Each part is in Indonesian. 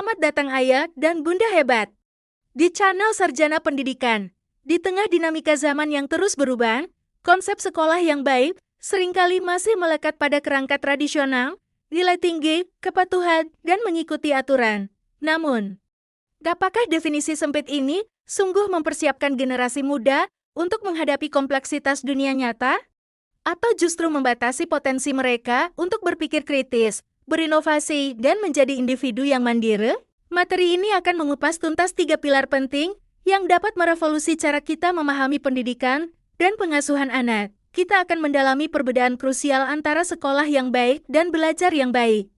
Selamat datang ayah dan bunda hebat di channel Sarjana Pendidikan. Di tengah dinamika zaman yang terus berubah, konsep sekolah yang baik seringkali masih melekat pada kerangka tradisional, nilai tinggi, kepatuhan, dan mengikuti aturan. Namun, apakah definisi sempit ini sungguh mempersiapkan generasi muda untuk menghadapi kompleksitas dunia nyata? Atau justru membatasi potensi mereka untuk berpikir kritis, berinovasi, dan menjadi individu yang mandiri? Materi ini akan mengupas tuntas 3 pilar penting yang dapat merevolusi cara kita memahami pendidikan dan pengasuhan anak. Kita akan mendalami perbedaan krusial antara sekolah yang baik dan belajar yang baik.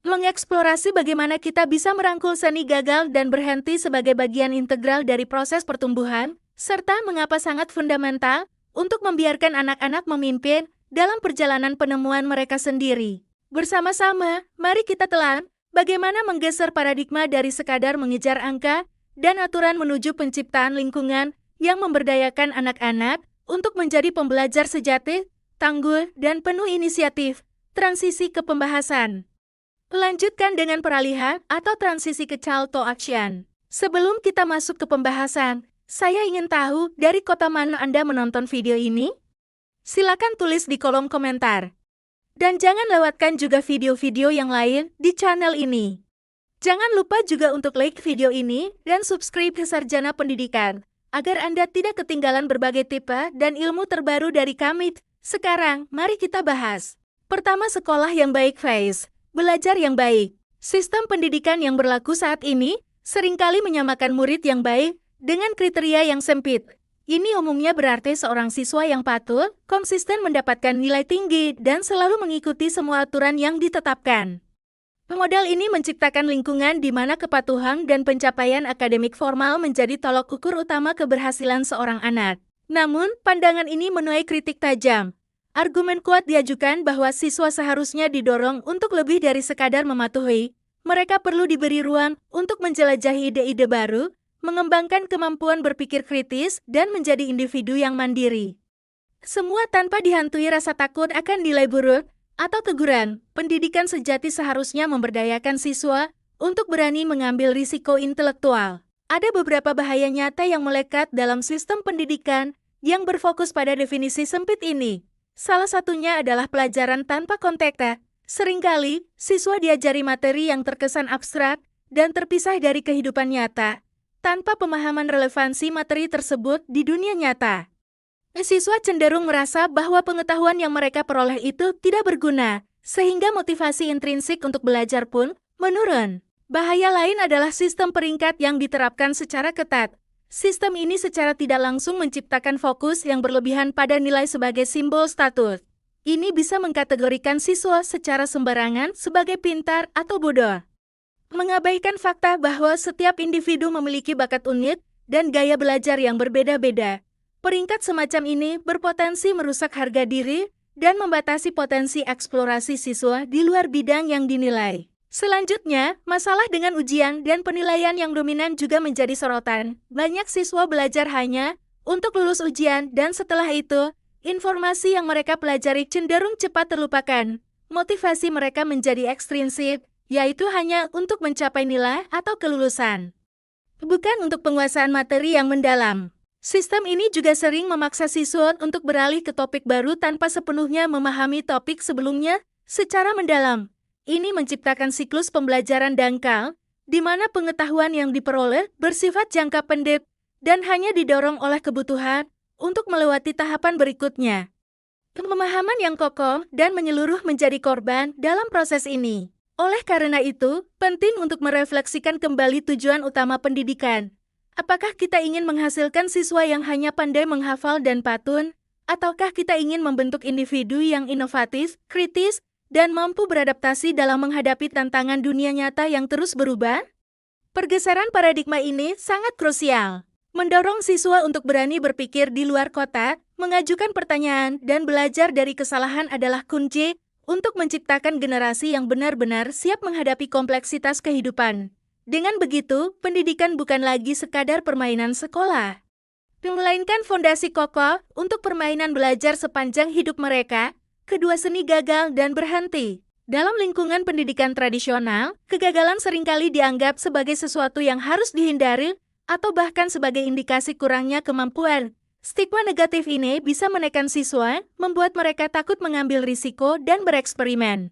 Mengeksplorasi bagaimana kita bisa merangkul seni gagal dan berhenti sebagai bagian integral dari proses pertumbuhan, serta mengapa sangat fundamental untuk membiarkan anak-anak memimpin dalam perjalanan penemuan mereka sendiri. Bersama-sama, mari kita telan bagaimana menggeser paradigma dari sekadar mengejar angka dan aturan menuju penciptaan lingkungan yang memberdayakan anak-anak untuk menjadi pembelajar sejati, tangguh, dan penuh inisiatif. Transisi ke pembahasan. Lanjutkan dengan peralihan atau transisi ke call to action. Sebelum kita masuk ke pembahasan, saya ingin tahu dari kota mana Anda menonton video ini? Silakan tulis di kolom komentar. Dan jangan lewatkan juga video-video yang lain di channel ini. Jangan lupa juga untuk like video ini dan subscribe ke Sarjana Pendidikan, agar Anda tidak ketinggalan berbagai tipe dan ilmu terbaru dari kami. Sekarang, mari kita bahas. Pertama, sekolah yang baik phase. Belajar yang baik. Sistem pendidikan yang berlaku saat ini seringkali menyamakan murid yang baik dengan kriteria yang sempit. Ini umumnya berarti seorang siswa yang patuh, konsisten mendapatkan nilai tinggi, dan selalu mengikuti semua aturan yang ditetapkan. Model ini menciptakan lingkungan di mana kepatuhan dan pencapaian akademik formal menjadi tolok ukur utama keberhasilan seorang anak. Namun, pandangan ini menuai kritik tajam. Argumen kuat diajukan bahwa siswa seharusnya didorong untuk lebih dari sekadar mematuhi. Mereka perlu diberi ruang untuk menjelajahi ide-ide baru, mengembangkan kemampuan berpikir kritis, dan menjadi individu yang mandiri. Semua tanpa dihantui rasa takut akan nilai buruk atau teguran. Pendidikan sejati seharusnya memberdayakan siswa untuk berani mengambil risiko intelektual. Ada beberapa bahaya nyata yang melekat dalam sistem pendidikan yang berfokus pada definisi sempit ini. Salah satunya adalah pelajaran tanpa konteks. Seringkali, siswa diajari materi yang terkesan abstrak dan terpisah dari kehidupan nyata, tanpa pemahaman relevansi materi tersebut di dunia nyata. Siswa cenderung merasa bahwa pengetahuan yang mereka peroleh itu tidak berguna, sehingga motivasi intrinsik untuk belajar pun menurun. Bahaya lain adalah sistem peringkat yang diterapkan secara ketat. Sistem ini secara tidak langsung menciptakan fokus yang berlebihan pada nilai sebagai simbol status. Ini bisa mengkategorikan siswa secara sembarangan sebagai pintar atau bodoh, mengabaikan fakta bahwa setiap individu memiliki bakat unik dan gaya belajar yang berbeda-beda. Peringkat semacam ini berpotensi merusak harga diri dan membatasi potensi eksplorasi siswa di luar bidang yang dinilai. Selanjutnya, masalah dengan ujian dan penilaian yang dominan juga menjadi sorotan. Banyak siswa belajar hanya untuk lulus ujian dan setelah itu, informasi yang mereka pelajari cenderung cepat terlupakan. Motivasi mereka menjadi ekstrinsik, yaitu hanya untuk mencapai nilai atau kelulusan, bukan untuk penguasaan materi yang mendalam. Sistem ini juga sering memaksa siswa untuk beralih ke topik baru tanpa sepenuhnya memahami topik sebelumnya secara mendalam. Ini menciptakan siklus pembelajaran dangkal, di mana pengetahuan yang diperoleh bersifat jangka pendek dan hanya didorong oleh kebutuhan untuk melewati tahapan berikutnya. Pemahaman yang kokoh dan menyeluruh menjadi korban dalam proses ini. Oleh karena itu, penting untuk merefleksikan kembali tujuan utama pendidikan. Apakah kita ingin menghasilkan siswa yang hanya pandai menghafal dan patuh, ataukah kita ingin membentuk individu yang inovatif, kritis, dan mampu beradaptasi dalam menghadapi tantangan dunia nyata yang terus berubah? Pergeseran paradigma ini sangat krusial. Mendorong siswa untuk berani berpikir di luar kotak, mengajukan pertanyaan, dan belajar dari kesalahan adalah kunci untuk menciptakan generasi yang benar-benar siap menghadapi kompleksitas kehidupan. Dengan begitu, pendidikan bukan lagi sekadar permainan sekolah, melainkan fondasi kokoh untuk permainan belajar sepanjang hidup mereka. Kedua seni gagal dan berhenti. Dalam lingkungan pendidikan tradisional, kegagalan seringkali dianggap sebagai sesuatu yang harus dihindari atau bahkan sebagai indikasi kurangnya kemampuan. Stigma negatif ini bisa menekan siswa, membuat mereka takut mengambil risiko dan bereksperimen.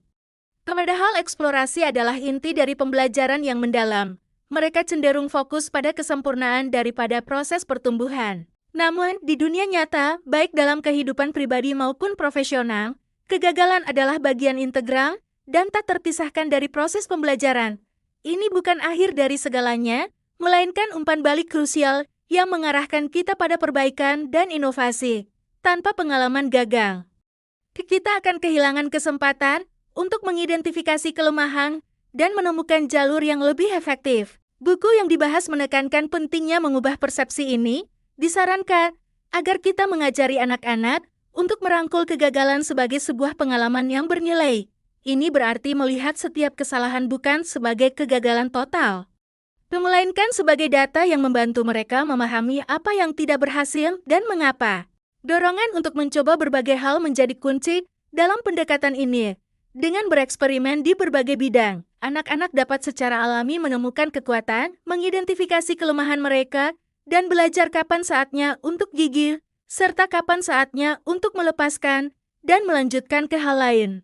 Padahal eksplorasi adalah inti dari pembelajaran yang mendalam. Mereka cenderung fokus pada kesempurnaan daripada proses pertumbuhan. Namun, di dunia nyata, baik dalam kehidupan pribadi maupun profesional, kegagalan adalah bagian integral dan tak terpisahkan dari proses pembelajaran. Ini bukan akhir dari segalanya, melainkan umpan balik krusial yang mengarahkan kita pada perbaikan dan inovasi. Tanpa pengalaman gagal, kita akan kehilangan kesempatan untuk mengidentifikasi kelemahan dan menemukan jalur yang lebih efektif. Buku yang dibahas menekankan pentingnya mengubah persepsi ini, disarankan agar kita mengajari anak-anak untuk merangkul kegagalan sebagai sebuah pengalaman yang bernilai. Ini berarti melihat setiap kesalahan bukan sebagai kegagalan total, melainkan sebagai data yang membantu mereka memahami apa yang tidak berhasil dan mengapa. Dorongan untuk mencoba berbagai hal menjadi kunci dalam pendekatan ini. Dengan bereksperimen di berbagai bidang, anak-anak dapat secara alami menemukan kekuatan, mengidentifikasi kelemahan mereka, dan belajar kapan saatnya untuk gigih, serta kapan saatnya untuk melepaskan dan melanjutkan ke hal lain.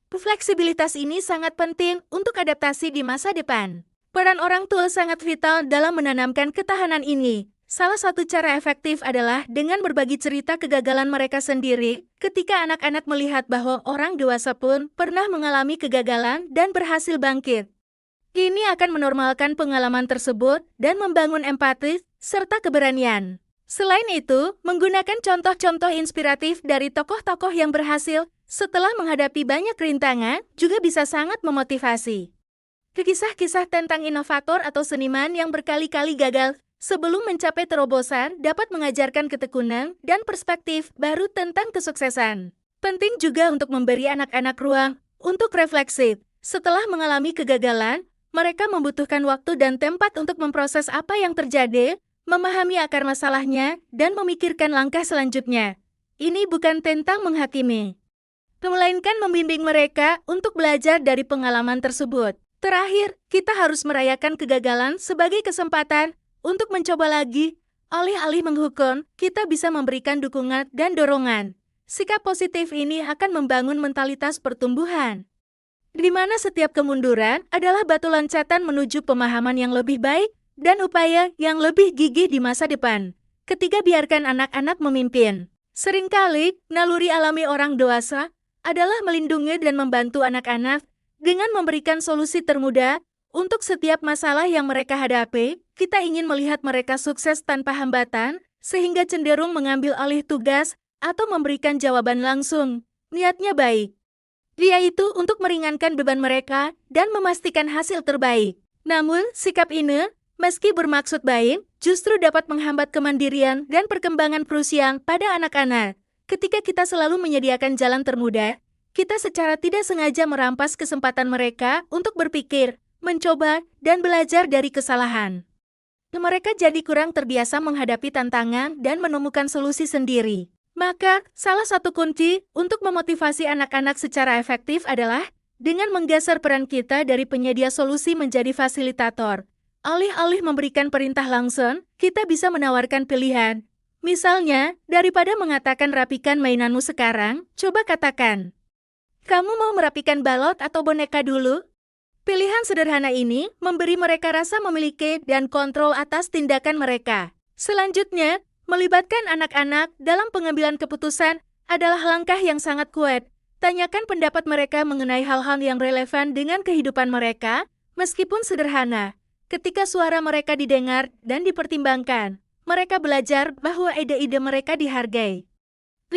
Fleksibilitas ini sangat penting untuk adaptasi di masa depan. Peran orang tua sangat vital dalam menanamkan ketahanan ini. Salah satu cara efektif adalah dengan berbagi cerita kegagalan mereka sendiri, ketika anak-anak melihat bahwa orang dewasa pun pernah mengalami kegagalan dan berhasil bangkit. Ini akan menormalkan pengalaman tersebut dan membangun empati serta keberanian. Selain itu, menggunakan contoh-contoh inspiratif dari tokoh-tokoh yang berhasil setelah menghadapi banyak rintangan juga bisa sangat memotivasi. Kisah-kisah tentang inovator atau seniman yang berkali-kali gagal sebelum mencapai terobosan dapat mengajarkan ketekunan dan perspektif baru tentang kesuksesan. Penting juga untuk memberi anak-anak ruang untuk refleksi. Setelah mengalami kegagalan, mereka membutuhkan waktu dan tempat untuk memproses apa yang terjadi, memahami akar masalahnya, dan memikirkan langkah selanjutnya. Ini bukan tentang menghakimi, melainkan membimbing mereka untuk belajar dari pengalaman tersebut. Terakhir, kita harus merayakan kegagalan sebagai kesempatan untuk mencoba lagi. Alih-alih menghukum, kita bisa memberikan dukungan dan dorongan. Sikap positif ini akan membangun mentalitas pertumbuhan, di mana setiap kemunduran adalah batu loncatan menuju pemahaman yang lebih baik dan upaya yang lebih gigih di masa depan. Ketiga, biarkan anak-anak memimpin. Seringkali, naluri alami orang dewasa adalah melindungi dan membantu anak-anak dengan memberikan solusi termudah untuk setiap masalah yang mereka hadapi. Kita ingin melihat mereka sukses tanpa hambatan, sehingga cenderung mengambil alih tugas atau memberikan jawaban langsung. Niatnya baik, yaitu untuk meringankan beban mereka dan memastikan hasil terbaik. Namun, sikap ini, meski bermaksud baik, justru dapat menghambat kemandirian dan perkembangan krusial pada anak-anak. Ketika kita selalu menyediakan jalan termudah, kita secara tidak sengaja merampas kesempatan mereka untuk berpikir, mencoba, dan belajar dari kesalahan. Mereka jadi kurang terbiasa menghadapi tantangan dan menemukan solusi sendiri. Maka, salah satu kunci untuk memotivasi anak-anak secara efektif adalah dengan menggeser peran kita dari penyedia solusi menjadi fasilitator. Alih-alih memberikan perintah langsung, kita bisa menawarkan pilihan. Misalnya, daripada mengatakan rapikan mainanmu sekarang, coba katakan, kamu mau merapikan balot atau boneka dulu? Pilihan sederhana ini memberi mereka rasa memiliki dan kontrol atas tindakan mereka. Selanjutnya, melibatkan anak-anak dalam pengambilan keputusan adalah langkah yang sangat kuat. Tanyakan pendapat mereka mengenai hal-hal yang relevan dengan kehidupan mereka, meskipun sederhana. Ketika suara mereka didengar dan dipertimbangkan, mereka belajar bahwa ide-ide mereka dihargai,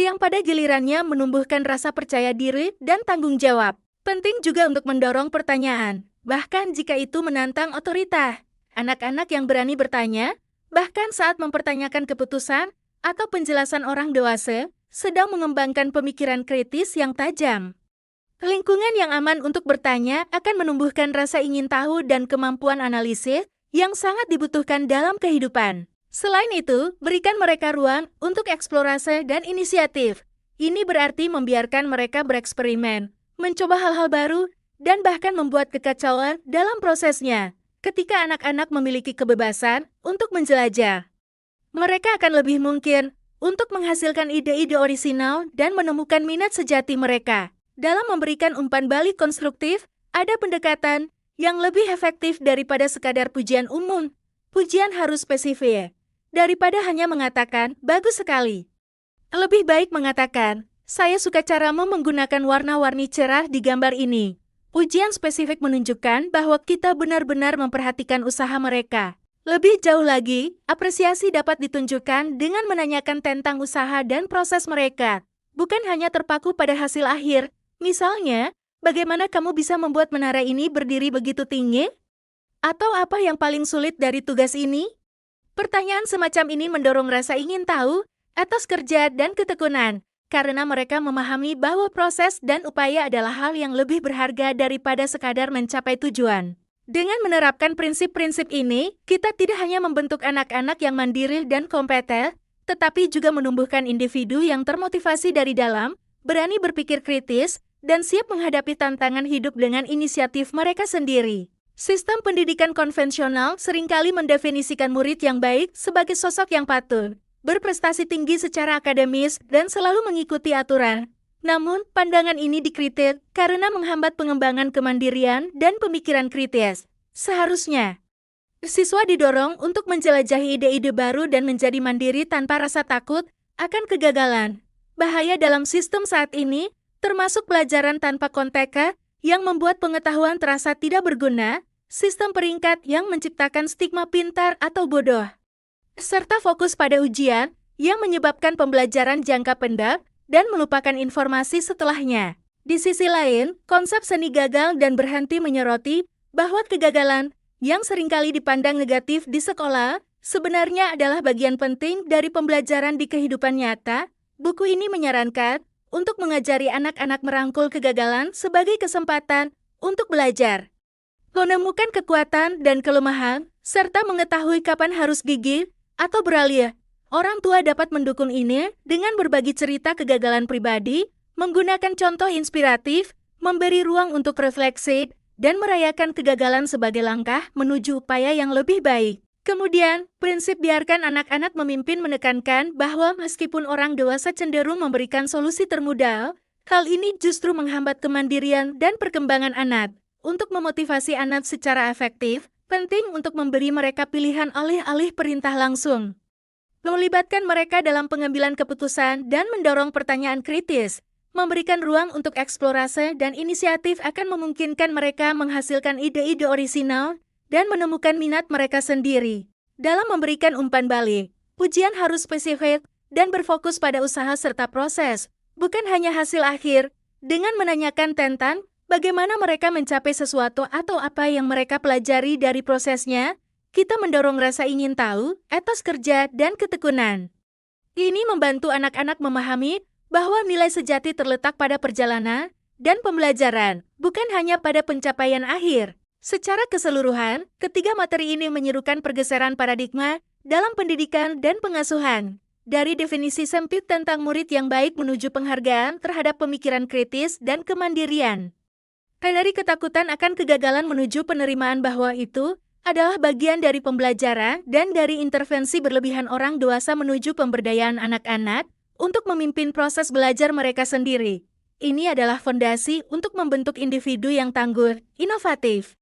yang pada gilirannya menumbuhkan rasa percaya diri dan tanggung jawab. Penting juga untuk mendorong pertanyaan, bahkan jika itu menantang otoritas. Anak-anak yang berani bertanya, bahkan saat mempertanyakan keputusan atau penjelasan orang dewasa, sedang mengembangkan pemikiran kritis yang tajam. Lingkungan yang aman untuk bertanya akan menumbuhkan rasa ingin tahu dan kemampuan analisis yang sangat dibutuhkan dalam kehidupan. Selain itu, berikan mereka ruang untuk eksplorasi dan inisiatif. Ini berarti membiarkan mereka bereksperimen, mencoba hal-hal baru, dan bahkan membuat kekacauan dalam prosesnya. Ketika anak-anak memiliki kebebasan untuk menjelajah, mereka akan lebih mungkin untuk menghasilkan ide-ide orisinal dan menemukan minat sejati mereka. Dalam memberikan umpan balik konstruktif, ada pendekatan yang lebih efektif daripada sekadar pujian umum. Pujian harus spesifik, daripada hanya mengatakan, bagus sekali. Lebih baik mengatakan, saya suka caramu menggunakan warna-warni cerah di gambar ini. Pujian spesifik menunjukkan bahwa kita benar-benar memperhatikan usaha mereka. Lebih jauh lagi, apresiasi dapat ditunjukkan dengan menanyakan tentang usaha dan proses mereka, bukan hanya terpaku pada hasil akhir. Misalnya, bagaimana kamu bisa membuat menara ini berdiri begitu tinggi? Atau apa yang paling sulit dari tugas ini? Pertanyaan semacam ini mendorong rasa ingin tahu atas kerja dan ketekunan, karena mereka memahami bahwa proses dan upaya adalah hal yang lebih berharga daripada sekadar mencapai tujuan. Dengan menerapkan prinsip-prinsip ini, kita tidak hanya membentuk anak-anak yang mandiri dan kompeten, tetapi juga menumbuhkan individu yang termotivasi dari dalam, berani berpikir kritis, dan siap menghadapi tantangan hidup dengan inisiatif mereka sendiri. Sistem pendidikan konvensional seringkali mendefinisikan murid yang baik sebagai sosok yang patuh, berprestasi tinggi secara akademis, dan selalu mengikuti aturan. Namun, pandangan ini dikritik karena menghambat pengembangan kemandirian dan pemikiran kritis. Seharusnya, siswa didorong untuk menjelajahi ide-ide baru dan menjadi mandiri tanpa rasa takut akan kegagalan. Bahaya dalam sistem saat ini, termasuk pelajaran tanpa konteks yang membuat pengetahuan terasa tidak berguna, sistem peringkat yang menciptakan stigma pintar atau bodoh, serta fokus pada ujian yang menyebabkan pembelajaran jangka pendek dan melupakan informasi setelahnya. Di sisi lain, konsep seni gagal dan berhenti menyoroti bahwa kegagalan yang seringkali dipandang negatif di sekolah sebenarnya adalah bagian penting dari pembelajaran di kehidupan nyata. Buku ini menyarankan untuk mengajari anak-anak merangkul kegagalan sebagai kesempatan untuk belajar, menemukan kekuatan dan kelemahan, serta mengetahui kapan harus gigih atau beralih. Orang tua dapat mendukung ini dengan berbagi cerita kegagalan pribadi, menggunakan contoh inspiratif, memberi ruang untuk refleksi, dan merayakan kegagalan sebagai langkah menuju upaya yang lebih baik. Kemudian, prinsip biarkan anak-anak memimpin menekankan bahwa meskipun orang dewasa cenderung memberikan solusi termudah, hal ini justru menghambat kemandirian dan perkembangan anak. Untuk memotivasi anak secara efektif, penting untuk memberi mereka pilihan alih-alih perintah langsung, melibatkan mereka dalam pengambilan keputusan dan mendorong pertanyaan kritis, memberikan ruang untuk eksplorasi dan inisiatif akan memungkinkan mereka menghasilkan ide-ide orisinal dan menemukan minat mereka sendiri. Dalam memberikan umpan balik, pujian harus spesifik dan berfokus pada usaha serta proses, bukan hanya hasil akhir. Dengan menanyakan tentang bagaimana mereka mencapai sesuatu atau apa yang mereka pelajari dari prosesnya, kita mendorong rasa ingin tahu, etos kerja, dan ketekunan. Ini membantu anak-anak memahami bahwa nilai sejati terletak pada perjalanan dan pembelajaran, bukan hanya pada pencapaian akhir. Secara keseluruhan, ketiga materi ini menyerukan pergeseran paradigma dalam pendidikan dan pengasuhan. Dari definisi sempit tentang murid yang baik menuju penghargaan terhadap pemikiran kritis dan kemandirian. Dari ketakutan akan kegagalan menuju penerimaan bahwa itu adalah bagian dari pembelajaran dan dari intervensi berlebihan orang dewasa menuju pemberdayaan anak-anak untuk memimpin proses belajar mereka sendiri. Ini adalah fondasi untuk membentuk individu yang tangguh, inovatif,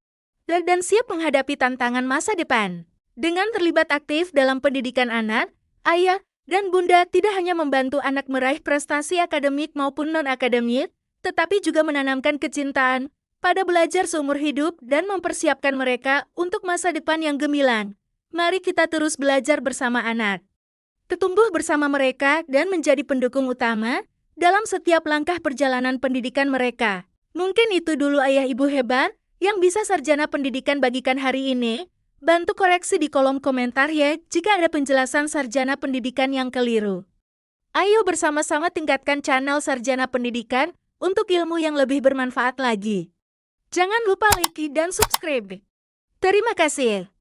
dan siap menghadapi tantangan masa depan. Dengan terlibat aktif dalam pendidikan anak, ayah dan bunda tidak hanya membantu anak meraih prestasi akademik maupun non-akademik, tetapi juga menanamkan kecintaan pada belajar seumur hidup dan mempersiapkan mereka untuk masa depan yang gemilang. Mari kita terus belajar bersama anak, tumbuh bersama mereka dan menjadi pendukung utama dalam setiap langkah perjalanan pendidikan mereka. Mungkin itu dulu ayah ibu hebat yang bisa sarjana pendidikan bagikan hari ini. Bantu koreksi di kolom komentar ya jika ada penjelasan sarjana pendidikan yang keliru. Ayo bersama-sama tingkatkan channel Sarjana Pendidikan untuk ilmu yang lebih bermanfaat lagi. Jangan lupa like dan subscribe. Terima kasih.